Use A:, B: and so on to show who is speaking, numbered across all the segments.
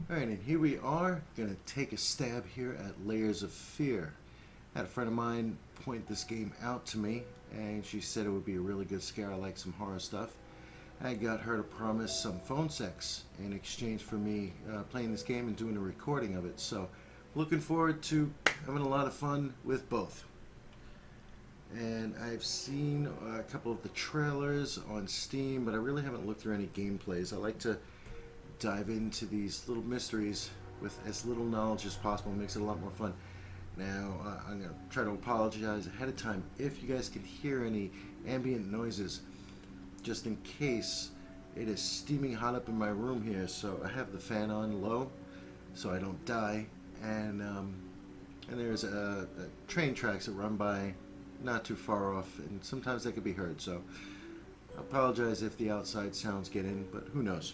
A: Alright, and here we are, going to take a stab here at Layers of Fear. I had a friend of mine point this game out to me, and she said it would be a really good scare. I like some horror stuff. I got her to promise some phone sex in exchange for me playing this game and doing a recording of it. So, looking forward to having a lot of fun with both. And I've seen a couple of the trailers on Steam, but I really haven't looked through any gameplays. I like to dive into these little mysteries with as little knowledge as possible. It makes it a lot more fun. Now, I'm going to try to apologize ahead of time if you guys can hear any ambient noises, just in case. It is steaming hot up in my room here, so I have the fan on low so I don't die. And there's train tracks that run by not too far off, and sometimes they could be heard, so I apologize if the outside sounds get in, but who knows.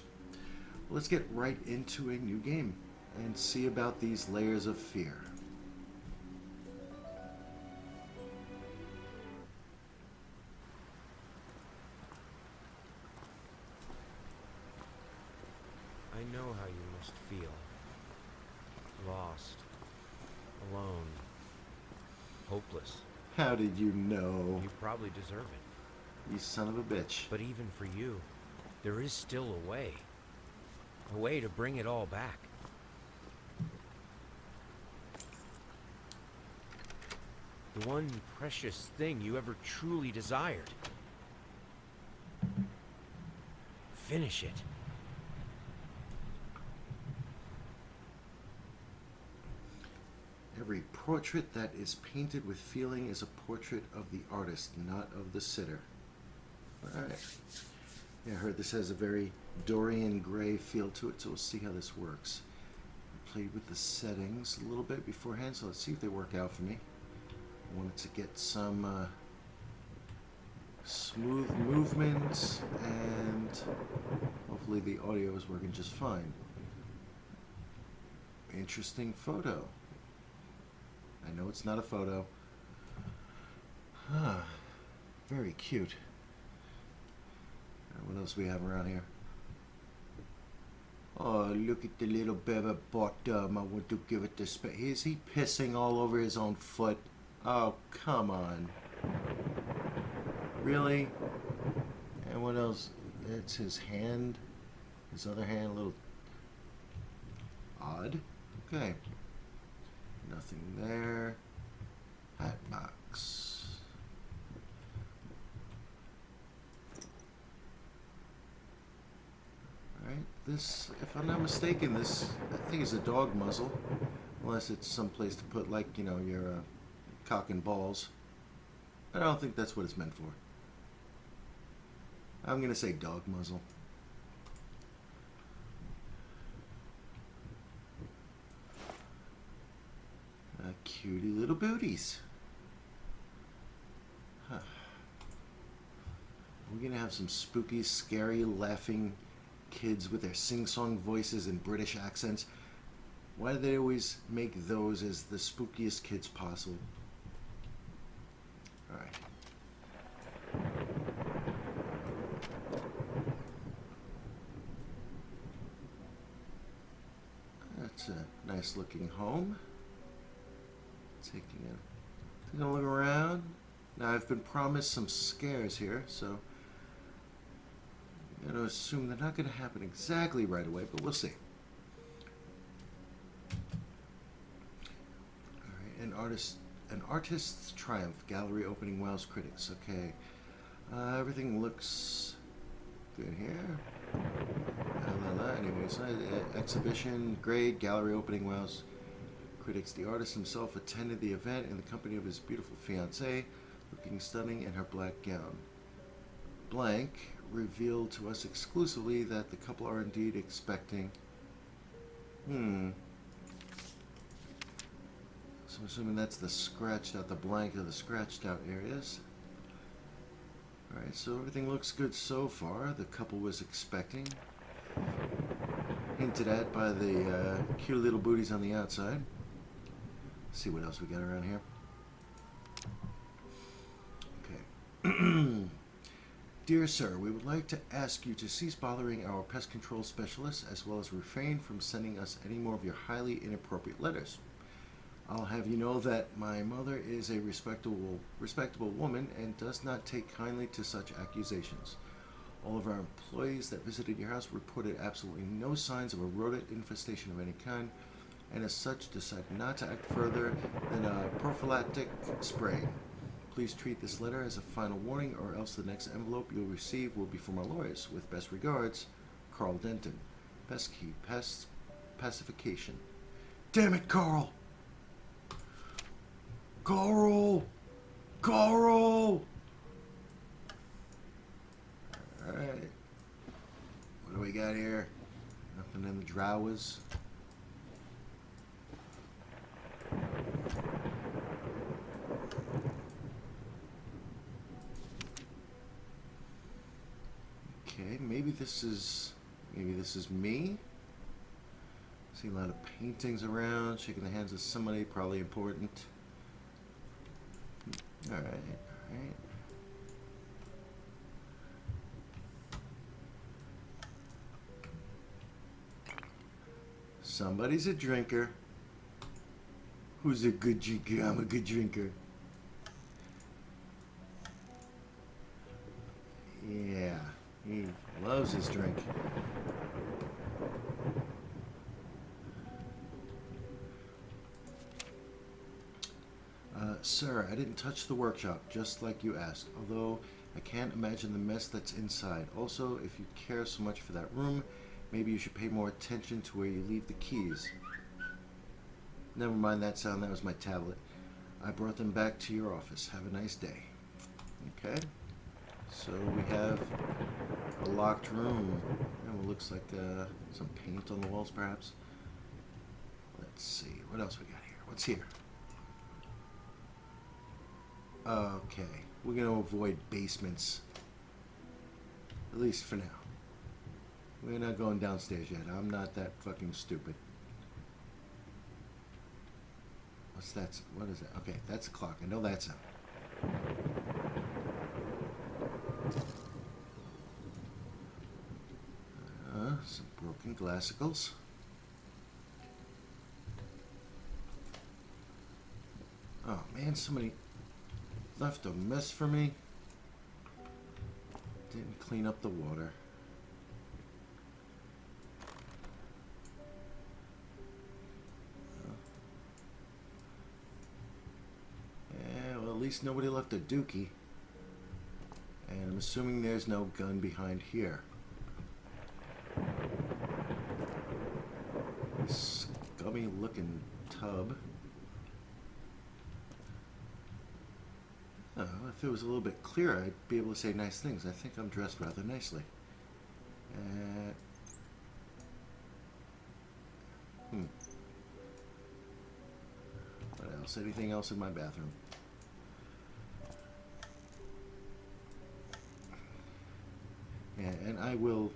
A: Let's get right into a new game and see about these Layers of Fear.
B: I know how you must feel. Lost. Alone. Hopeless.
A: How did you know?
B: You probably deserve it.
A: You son of a bitch.
B: But even for you, there is still a way. A way to bring it all back. The one precious thing you ever truly desired. Finish it.
A: Every portrait that is painted with feeling is a portrait of the artist, not of the sitter. Alright. Yeah, I heard this has a very Dorian Gray feel to it, so we'll see how this works. I played with the settings a little bit beforehand, so let's see if they work out for me. I wanted to get some smooth movements, and hopefully the audio is working just fine. Interesting photo. I know it's not a photo. Huh. Very cute. What else we have around here? Oh, look at the little baby bottom. I want to give it the space. Is he pissing all over his own foot? Oh, come on. Really? And what else? It's his hand. His other hand, a little odd. Okay. Nothing there. Hat box. Alright, this, if I'm not mistaken, this, I think is a dog muzzle. Unless it's someplace to put, like, you know, your cock and balls. I don't think that's what it's meant for. I'm going to say dog muzzle. Cutie little booties. Huh. We're going to have some spooky, scary, laughing kids with their sing-song voices and British accents. Why do they always make those as the spookiest kids possible? Alright. That's a nice looking home. Taking a look around. Now I've been promised some scares here, so I'm going to assume they're not going to happen exactly right away, but we'll see. Alright, an artist's triumph, gallery opening wows critics. Okay, everything looks good here. Anyways, exhibition, grade, gallery opening wows critics. The artist himself attended the event in the company of his beautiful fiancée, looking stunning in her black gown. Blank revealed to us exclusively that the couple are indeed expecting. So I'm assuming that's the scratched out, the blank of the scratched out areas. Alright, so everything looks good so far. The couple was expecting. Hinted at by the cute little booties on the outside. See what else we got around here. Okay. Dear sir, we would like to ask you to cease bothering our pest control specialist as well as refrain from sending us any more of your highly inappropriate letters. I'll have you know that my mother is a respectable woman and does not take kindly to such accusations. All of our employees that visited your house reported absolutely no signs of a rodent infestation of any kind, and as such decided not to act further than a prophylactic spray. Please treat this letter as a final warning, or else the next envelope you'll receive will be from our lawyers. With best regards, Carl Denton. Pesky pacification. Damn it, Carl! Carl! Carl! Alright. What do we got here? Nothing in the drawers. Okay, maybe this is me. See a lot of paintings around, shaking the hands of somebody probably important. Alright, alright. Somebody's a drinker. Who's a good drinker? I'm a good drinker. Yeah, he loves his drink. Sir, I didn't touch the workshop, just like you asked, although I can't imagine the mess that's inside. Also, if you care so much for that room, maybe you should pay more attention to where you leave the keys. Never mind that sound, that was my tablet. I brought them back to your office. Have a nice day. Okay. So we have a locked room. And what looks like some paint on the walls, perhaps. Let's see. What else we got here? What's here? Okay. We're going to avoid basements. At least for now. We're not going downstairs yet. I'm not that fucking stupid. What's that? What is that? Okay, that's a clock. I know that's it. Some broken glassicles. Oh man, somebody left a mess for me. Didn't clean up the water. Yeah, well, at least nobody left a dookie. And I'm assuming there's no gun behind here. Scummy looking tub. Oh, if it was a little bit clearer, I'd be able to say nice things. I think I'm dressed rather nicely. What else? Anything else in my bathroom? Yeah, and I will,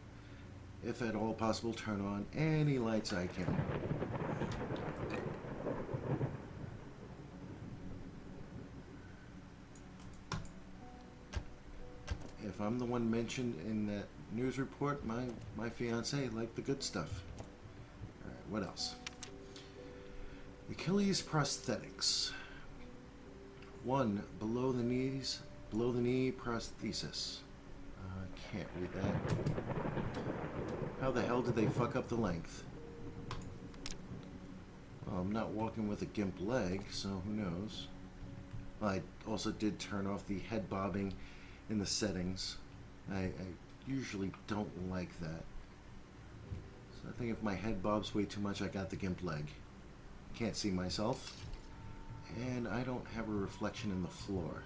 A: if at all possible, turn on any lights I can. If I'm the one mentioned in that news report, my fiance liked the good stuff. Alright, what else? Achilles prosthetics. 1. Below the knee prosthesis. Can't read that. How the hell did they fuck up the length? Well, I'm not walking with a gimp leg, so who knows. I also did turn off the head bobbing in the settings. I usually don't like that. So I think if my head bobs way too much, I got the gimp leg. Can't see myself. And I don't have a reflection in the floor.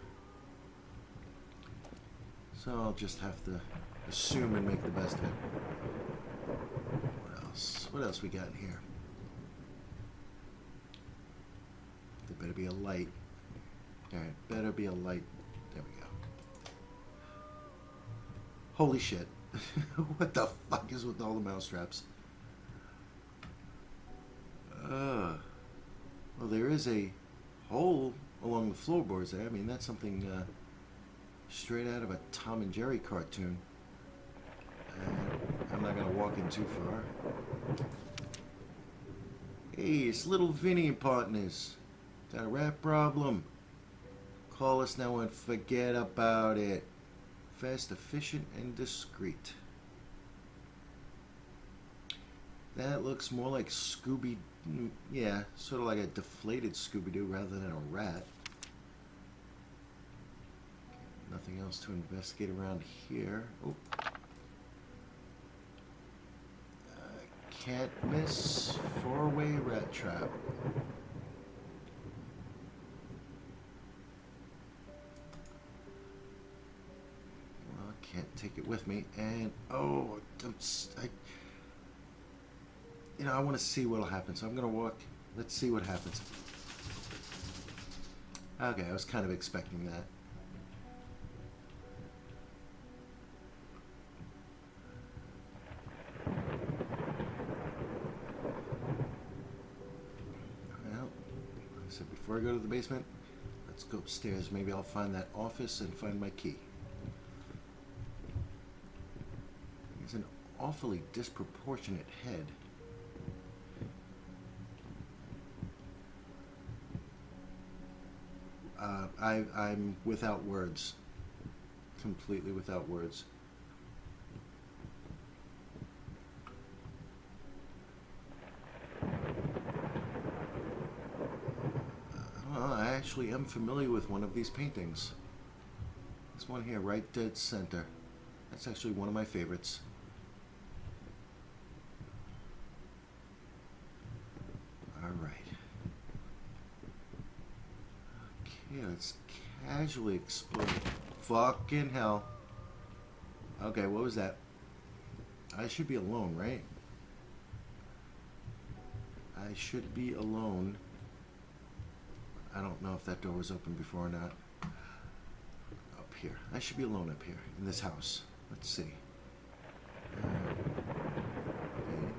A: So I'll just have to assume and make the best of it. What else? What else we got in here? There better be a light. Alright, better be a light. There we go. Holy shit. What the fuck is with all the mouse traps? Well, there is a hole along the floorboards there. I mean, that's something straight out of a Tom and Jerry cartoon. I'm not gonna walk in too far. Hey, it's little Vinny and partners. Got a rat problem? Call us now and forget about it. Fast, efficient, and discreet. That looks more like Scooby... Yeah, sort of like a deflated Scooby-Doo rather than a rat. Nothing else to investigate around here. Oh. Can't miss. Four-way rat trap. Well, I can't take it with me. And, oh, I want to see what'll happen. So I'm going to walk. Let's see what happens. Okay, I was kind of expecting that. Before I go to the basement, let's go upstairs. Maybe I'll find that office and find my key. He's an awfully disproportionate head. I'm without words. Completely without words. I actually am familiar with one of these paintings. This one here, right dead center. That's actually one of my favorites. Alright. Okay, let's casually explore. Fucking hell. Okay, what was that? I should be alone, right? I should be alone. I don't know if that door was open before or not. Up here. I should be alone up here in this house. Let's see. Okay,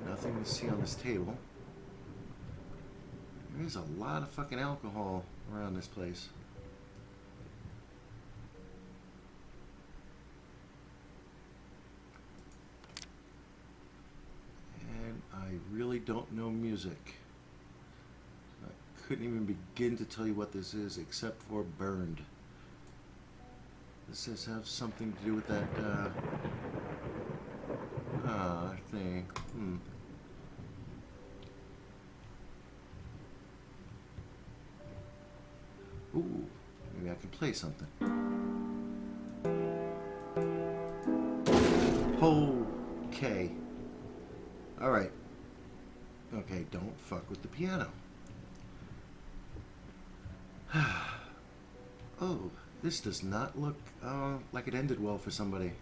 A: nothing to see on this table. There is a lot of fucking alcohol around this place. And I really don't know music. Couldn't even begin to tell you what this is except for burned. Does this have something to do with that thing? Ooh, maybe I can play something. Okay. Alright. Okay, don't fuck with the piano. Oh, this does not look like it ended well for somebody.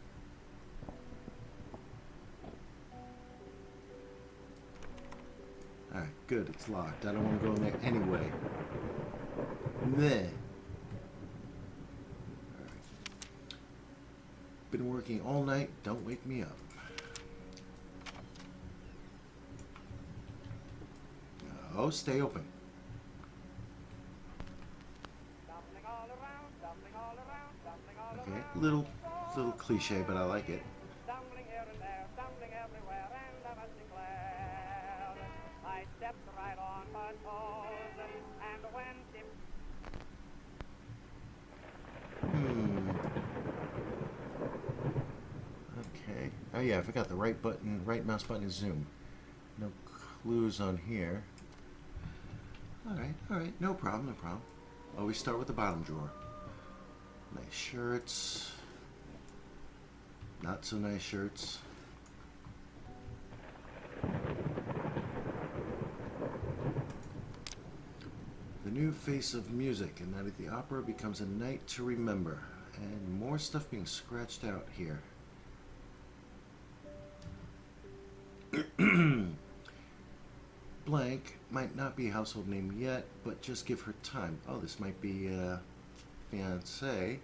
A: Alright, good, it's locked. I don't want to go in there anyway. Meh. Alright. Been working all night, don't wake me up. Oh, stay open. Okay, little cliche, but I like it.
C: Stumbling here and there, stumbling everywhere, and I must declare I stepped right on her toes, and when she...
A: Okay. Oh yeah, I forgot the right mouse button is zoom. No clues on here. Alright, no problem. Always start with the bottom drawer. Nice shirts. Not so nice shirts. The new face of music, and Night at the Opera becomes a night to remember. And more stuff being scratched out here. Blank might not be a household name yet, but just give her time. Oh, this might be fiance.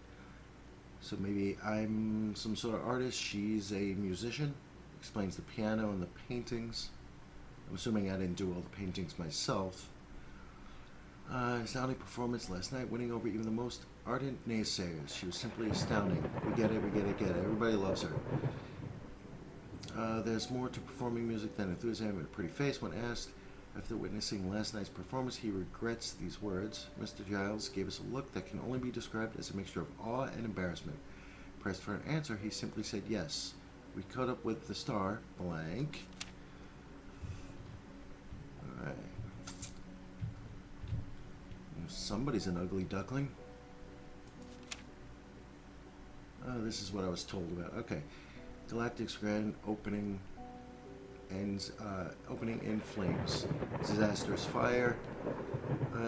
A: So maybe I'm some sort of artist, she's a musician. Explains the piano and the paintings. I'm assuming I didn't do all the paintings myself. Astounding performance last night, winning over even the most ardent naysayers. She was simply astounding. We get it, we get it, get it. Everybody loves her. There's more to performing music than enthusiasm and a pretty face. When asked after witnessing last night's performance, he regrets these words. Mr. Giles gave us a look that can only be described as a mixture of awe and embarrassment. Pressed for an answer, he simply said yes. We caught up with the star, blank. Alright. Somebody's an ugly duckling. Oh, this is what I was told about. Okay. Galactic's grand opening ends, opening in flames. Disastrous fire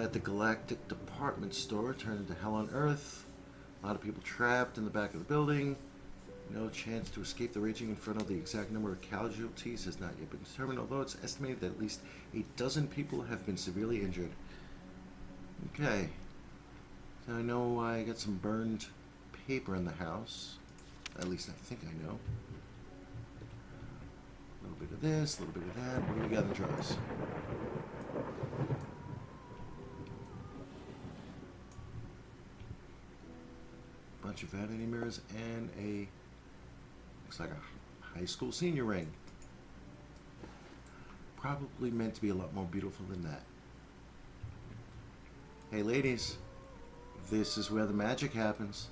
A: at the Galactic department store turned into hell on Earth. A lot of people trapped in the back of the building. No chance to escape the raging inferno. The exact number of casualties has not yet been determined, although it's estimated that at least 12 people have been severely injured. Okay. So I know I got some burned paper in the house. At least I think I know. A little bit of this, a little bit of that. What do we got in the drawers? Bunch of vanity mirrors and a, looks like a high school senior ring. Probably meant to be a lot more beautiful than that. Hey ladies, this is where the magic happens.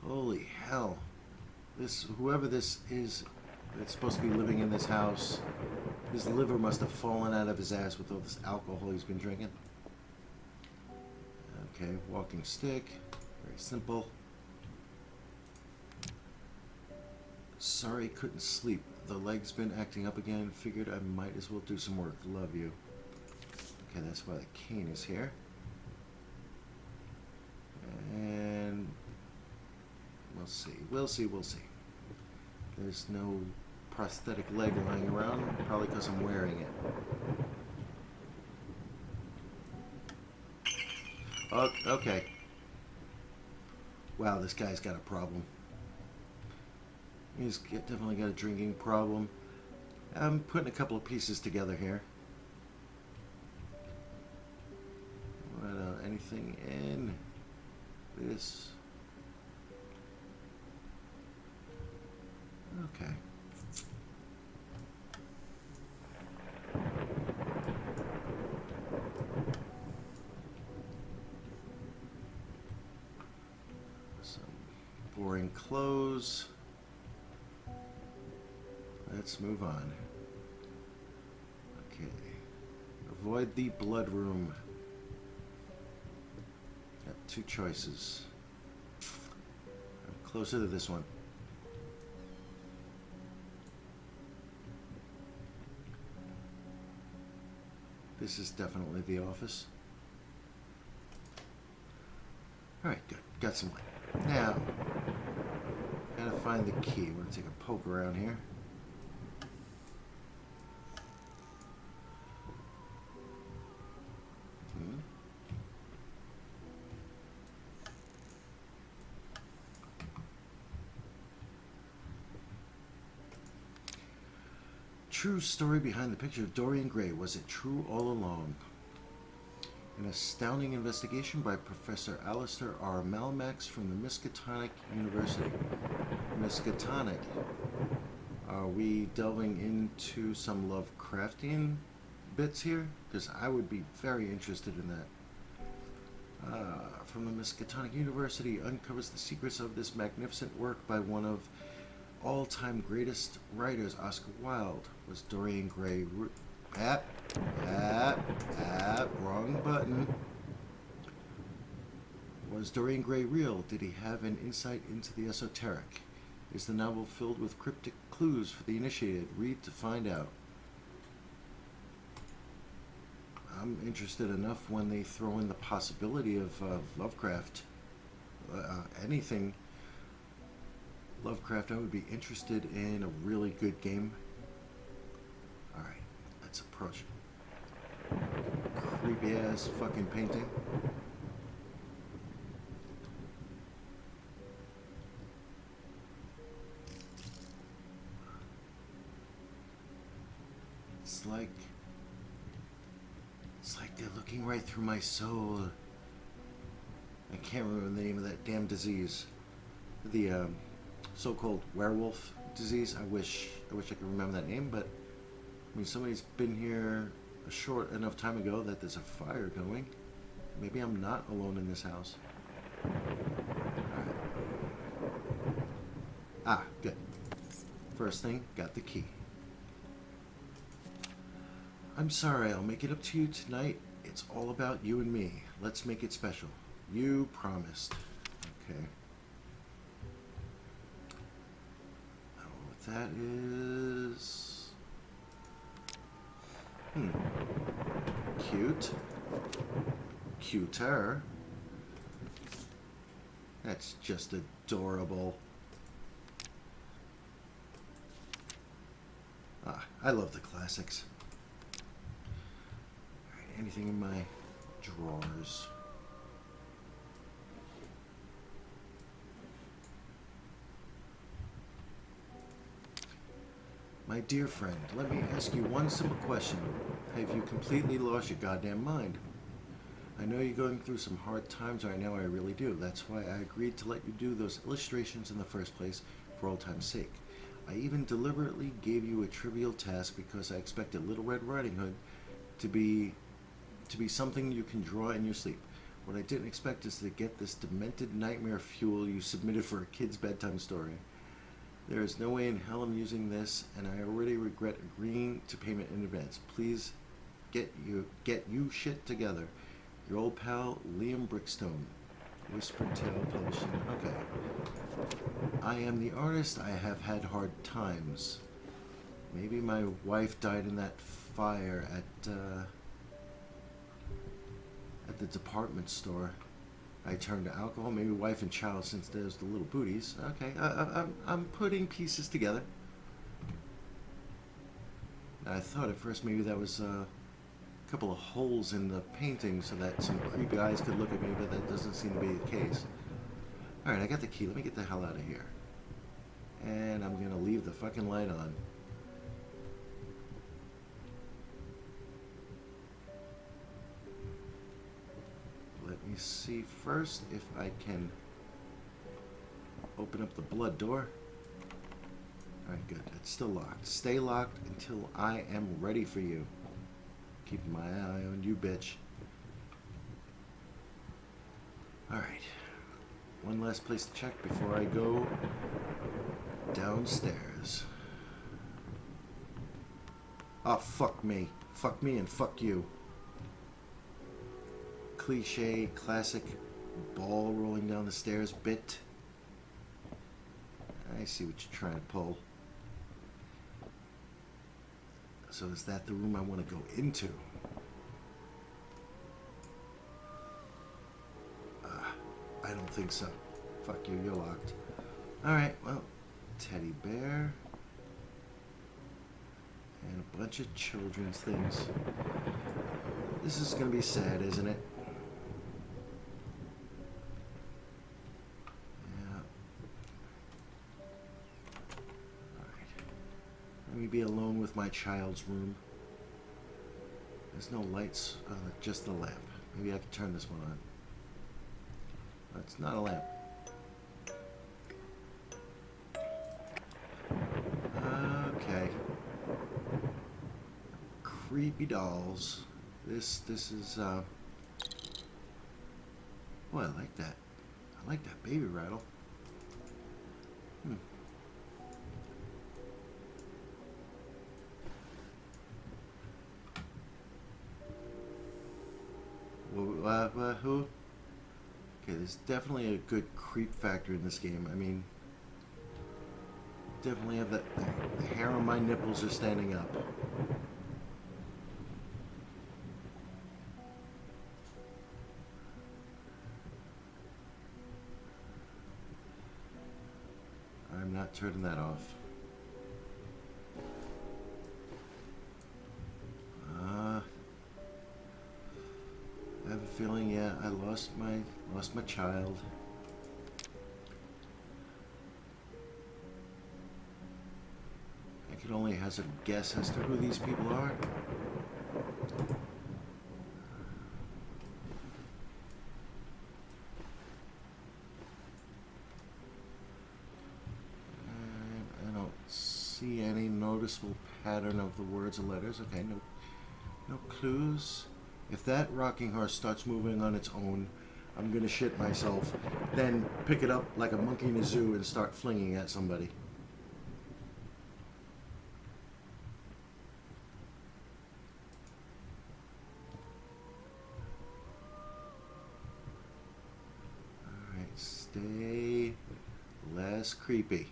A: Holy hell. Whoever this is that's supposed to be living in this house, his liver must have fallen out of his ass with all this alcohol he's been drinking. Okay, walking stick, very simple. Sorry, couldn't sleep. The leg's been acting up again. Figured I might as well do some work. Love you. Okay, that's why the cane is here. And we'll see. We'll see. We'll see. There's no prosthetic leg lying around, probably because I'm wearing it. Oh, okay. Wow, this guy's got a problem. He's definitely got a drinking problem. I'm putting a couple of pieces together here. What, anything in this? Okay. Some boring clothes. Let's move on. Okay. Avoid the blood room. Got two choices. I'm closer to this one. This is definitely the office. Alright, good. Got some light. Now, gotta find the key. We're gonna take a poke around here. True story behind the picture of Dorian Gray. Was it true all along? An astounding investigation by Professor Alistair R. Malmax from the Miskatonic University. Miskatonic. Are we delving into some Lovecraftian bits here? Because I would be very interested in that. From the Miskatonic University uncovers the secrets of this magnificent work by one of all-time greatest writers, Oscar Wilde. Was Dorian Gray wrong button. Was Dorian Gray real? Did he have an insight into the esoteric? Is the novel filled with cryptic clues for the initiated? Read to find out. I'm interested enough when they throw in the possibility of Lovecraft. Anything Lovecraft, I would be interested in a really good game. Alright, let's approach it. Creepy ass fucking painting. It's like They're looking right through my soul. I can't remember the name of that damn disease. The so-called werewolf disease. I wish I could remember that name, but I mean, somebody's been here a short enough time ago that there's a fire going. Maybe I'm not alone in this house. Alright. Ah, good. First thing, got the key. I'm sorry, I'll make it up to you tonight. It's all about you and me. Let's make it special. You promised. Okay. I don't know what that is. Cute. Cuter. That's just adorable. Ah, I love the classics. Alright, anything in my drawers? My dear friend, let me ask you one simple question. Have you completely lost your goddamn mind? I know you're going through some hard times right now, I really do. That's why I agreed to let you do those illustrations in the first place, for old time's sake. I even deliberately gave you a trivial task because I expected Little Red Riding Hood to be something you can draw in your sleep. What I didn't expect is to get this demented nightmare fuel you submitted for a kid's bedtime story. There is no way in hell I'm using this, and I already regret agreeing to payment in advance. Please get you shit together. Your old pal, Liam Brickstone. Whispered Tale Publishing. Okay. I am the artist. I have had hard times. Maybe my wife died in that fire at the department store. I turned to alcohol. Maybe wife and child, since there's the little booties. Okay, I'm putting pieces together. I thought at first maybe that was a couple of holes in the painting so that some creepy eyes could look at me, but that doesn't seem to be the case. Alright, I got the key. Let me get the hell out of here. And I'm gonna leave the fucking light on. Let me see first if I can open up the blood door. Alright, good. It's still locked. Stay locked until I am ready for you. Keeping my eye on you, bitch. Alright. One last place to check before I go downstairs. Oh, fuck me. Fuck me and fuck you. Cliche, classic ball rolling down the stairs bit. I see what you're trying to pull. So is that the room I want to go into? I don't think so. Fuck you, you're locked. Alright, well, teddy bear. And a bunch of children's things. This is going to be sad, isn't it? Yeah. Alright. Let me be alone with my child's room. There's no lights, just the lamp. Maybe I can turn this one on. It's not a lamp. Okay. Creepy dolls. This is oh, I like that. I like that baby rattle. Who? Okay, there's definitely a good creep factor in this game. I mean, definitely have the hair on my nipples are standing up. I'm not turning that off. I have a feeling, yeah, I lost my child. I could only hazard a guess as to who these people are. see any noticeable pattern of the words or letters. Okay, no clues. If that rocking horse starts moving on its own, I'm gonna shit myself. Then pick it up like a monkey in a zoo and start flinging at somebody. Alright, stay less creepy.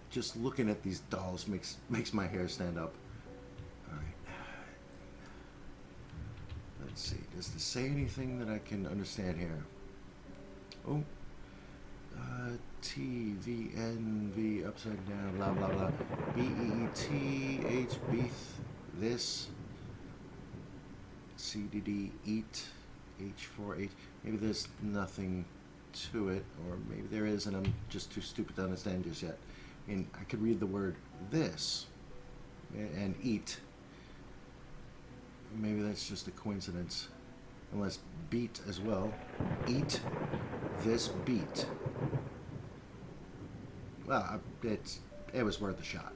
A: Just looking at these dolls makes my hair stand up. All right. Let's see. Does this say anything that I can understand here? Oh. T V N V upside down. Blah blah blah. B E T H beeth. This. C D D eat. H4H. Maybe there's nothing to it, or maybe there is, and I'm just too stupid to understand just yet. And I could read the word this and eat. Maybe that's just a coincidence. Unless beat as well. Eat this beat. Well, it was worth a shot.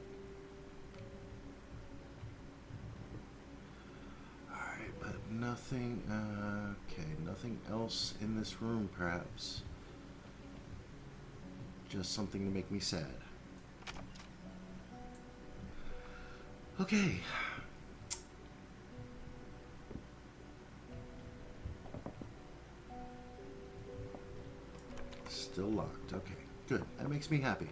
A: Alright, but nothing, okay, nothing else in this room perhaps. Just something to make me sad. Okay. Still locked. Okay, good. That makes me happy.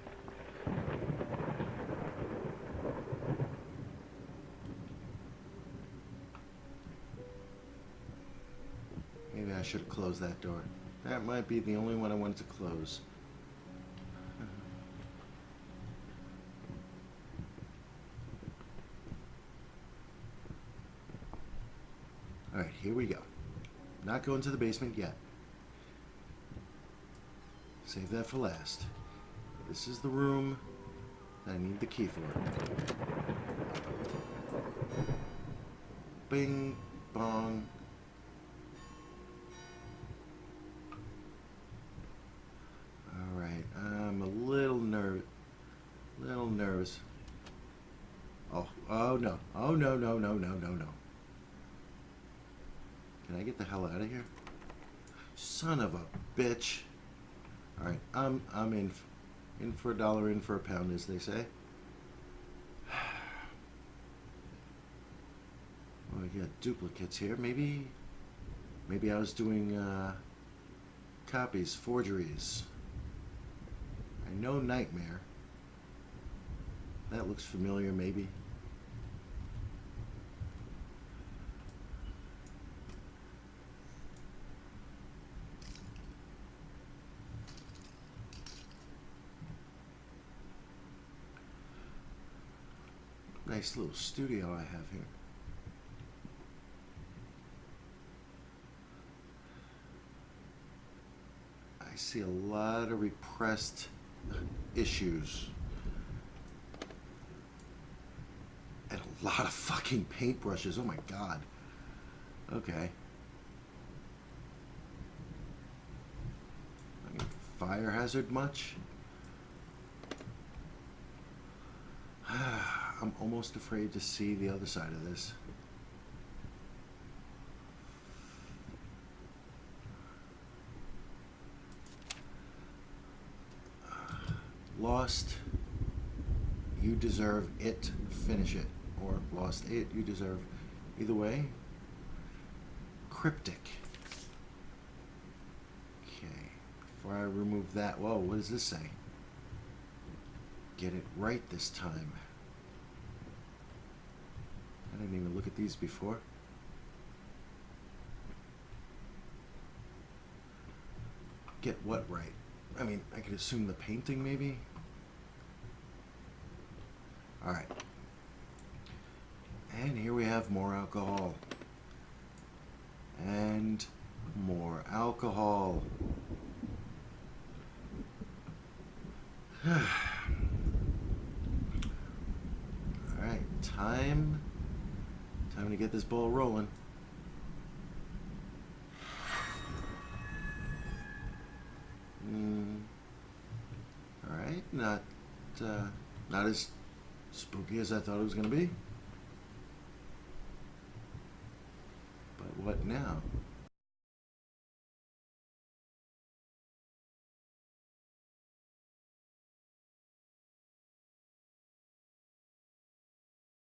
A: Maybe I should have closed that door. That might be the only one I wanted to close. Alright, here we go. Not going to the basement yet. Save that for last. This is the room that I need the key for. Bing, bong. Alright, I'm a little nervous. Oh no. Oh no. Can I get the hell out of here? Son of a bitch. Alright, I'm in for a dollar, in for a pound, as they say. Well, we got duplicates here. Maybe I was doing copies, forgeries. I know Nightmare. That looks familiar, maybe. Nice little studio I have here. I see a lot of repressed issues. And a lot of fucking paintbrushes. Oh my god. Okay. Fire hazard much? I'm almost afraid to see the other side of this. Lost, you deserve it, finish it. Or lost it, you deserve. Either way. Cryptic. Okay. Before I remove that, whoa, what does this say? Get it right this time. I didn't even look at these before. Get what right? I mean, I could assume the painting, maybe? Alright. And here we have more alcohol. And more alcohol. Alright, time to get this ball rolling. right. Not as spooky as I thought it was going to be. But what now?